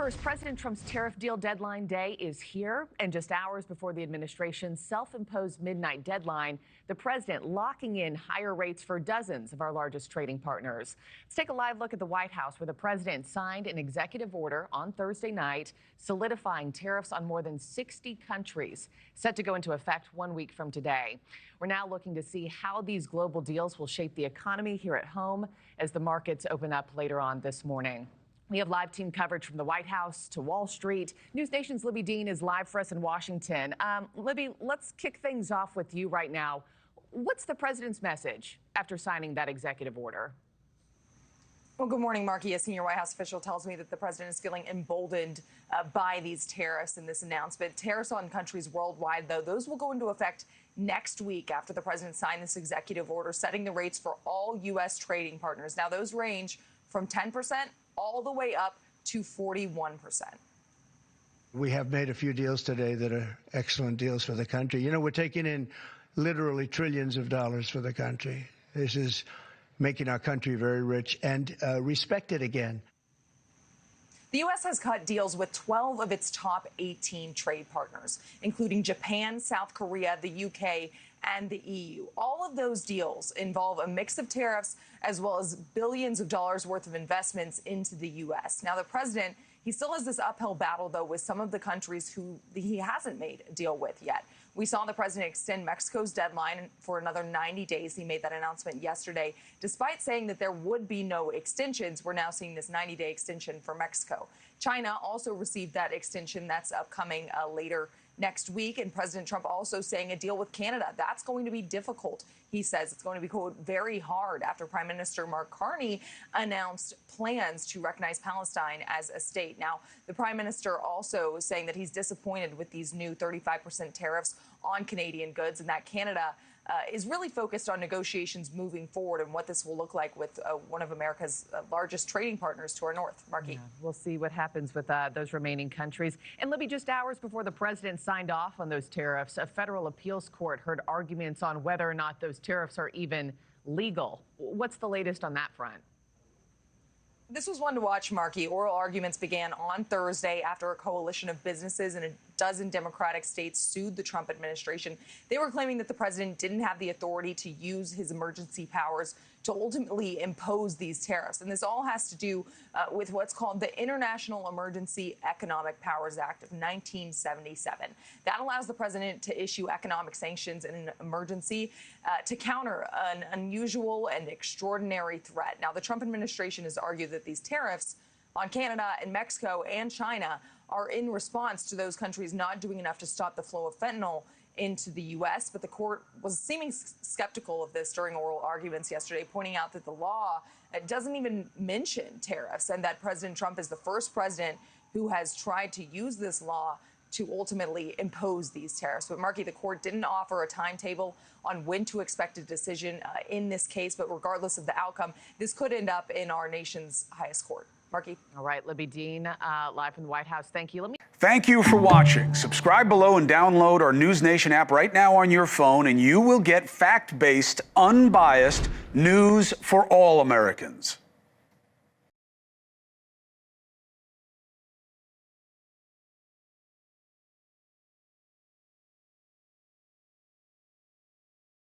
first, President Trump's tariff deal deadline day is here. And just hours before the administration's self-imposed midnight deadline, the president locking in higher rates for dozens of our largest trading partners. Let's take a live look at the White House, where the president signed an executive order on Thursday night solidifying tariffs on more than 60 countries, set to go into effect 1 week from today. We're now looking to see how these global deals will shape the economy here at home as the markets open up later on this morning. We have live team coverage from the White House to Wall Street. NewsNation's Libby Dean is live for us in Washington. Libby, let's kick things off with you right now. What's the president's message after signing that executive order? Well, good morning, Markie. A senior White House official tells me that the president is feeling emboldened by these tariffs and this announcement. Tariffs on countries worldwide, though, those will go into effect next week after the president signed this executive order setting the rates for all U.S. trading partners. Now, those range from 10% all the way up to 41%. We have made a few deals today that are excellent deals for the country. You know, we're taking in literally trillions of dollars for the country. This is making our country very rich and respected again. The U.S. has cut deals with 12 of its top 18 trade partners, including Japan, South Korea, the U.K., and the EU. All of those deals involve a mix of tariffs as well as billions of dollars worth of investments into the U.S. Now, the president, he still has this uphill battle, though, with some of the countries who he hasn't made a deal with yet. We saw the president extend Mexico's deadline for another 90 days. He made that announcement yesterday. Despite saying that there would be no extensions, we're now seeing this 90-day extension for Mexico. China also received that extension. That's upcoming later next week. And President Trump also saying a deal with Canada. That's going to be difficult. He says it's going to be, quote, very hard after Prime Minister Mark Carney announced plans to recognize Palestine as a state. Now, the Prime Minister also saying that he's disappointed with these new 35% tariffs on Canadian goods and that Canada is really focused on negotiations moving forward and what this will look like with one of America's largest trading partners to our north. Markie. Yeah, we'll see what happens with those remaining countries. And Libby, just hours before the president signed off on those tariffs, a federal appeals court heard arguments on whether or not those tariffs are even legal. What's the latest on that front? This was one to watch, Markie. Oral arguments began on Thursday after a coalition of businesses in a dozen Democratic states sued the Trump administration. They were claiming that the president didn't have the authority to use his emergency powers to ultimately impose these tariffs. And this all has to do with what's called the International Emergency Economic Powers Act of 1977. That allows the president to issue economic sanctions in an emergency to counter an unusual and extraordinary threat. Now, the Trump administration has argued that these tariffs on Canada and Mexico and China are in response to those countries not doing enough to stop the flow of fentanyl into the U.S., but the court was seeming skeptical of this during oral arguments yesterday, pointing out that the law doesn't even mention tariffs and that President Trump is the first president who has tried to use this law to ultimately impose these tariffs. But, Markie, the court didn't offer a timetable on when to expect a decision in this case, but regardless of the outcome, this could end up in our nation's highest court. Markie. All right, Libby Dean, live from the White House. Thank you. Thank you for watching. Subscribe below and download our NewsNation app right now on your phone, and you will get fact-based, unbiased news for all Americans.